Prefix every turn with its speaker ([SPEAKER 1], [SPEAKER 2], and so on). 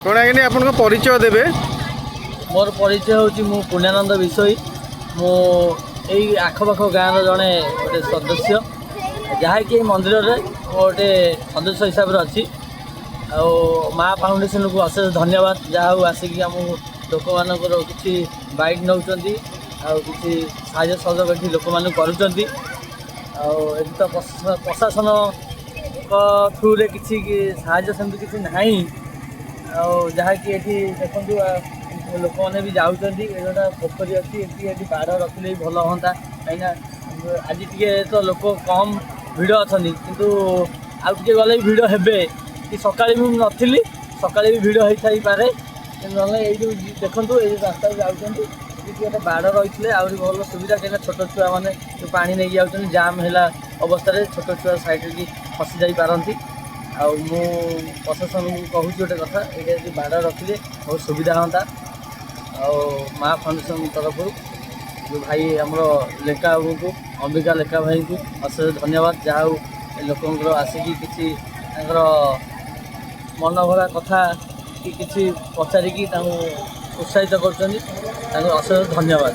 [SPEAKER 1] कौन आगे आपन परिचय देवे?
[SPEAKER 2] मोर परिचय हूँ मु पुण्यानंद विषय मु यही आखपाख गाँव जड़े गोटे सदस्य जहाँकि मंदिर में गोटे सदस्य हिसाब से अच्छी माँ फाउंडेशन को अशेष धन्यवाद जहाँ हूँ आसिक आम लोक मान कि बाइक नौ कि साहय सहयोग ये लोक मैंने करुँच तो प्रशासन थ्रू रे किसी साहय सेमती किसी ना जहाँकि ये देखो लोक मैंने भी जाऊँच गोटा पोखरी अच्छी ये बाड़ रखिले भल हाँ कहीं आज टे तो लोक कम भिड़ अच्छा किंतु आगे गले भिड़ हे कि सका नी सका भी भिड़ होता ही पारे ना ये देखूँ ये रास्ता जाऊँ गोटे बाड़ रही है आहरी भल सुविधा कहीं छोट छुआ मैंने जो पा नहीं जाऊँ जाम है अवस्था छोट छुआ सैड्रे की फसी जापारती मु प्रशासन को कहूँ गोटे कथा ये बाड़ रखिले बहुत सुविधा हाँ माँ फाउंडेशन तरफ जो भाई आमर लेखा बाबू को अंबिका लेखा भाई को अशेष धन्यवाद जहाँ लोक आसिकी किसी मन भरा कथा कि पचारिकी उत्साहित कर अशेष धन्यवाद।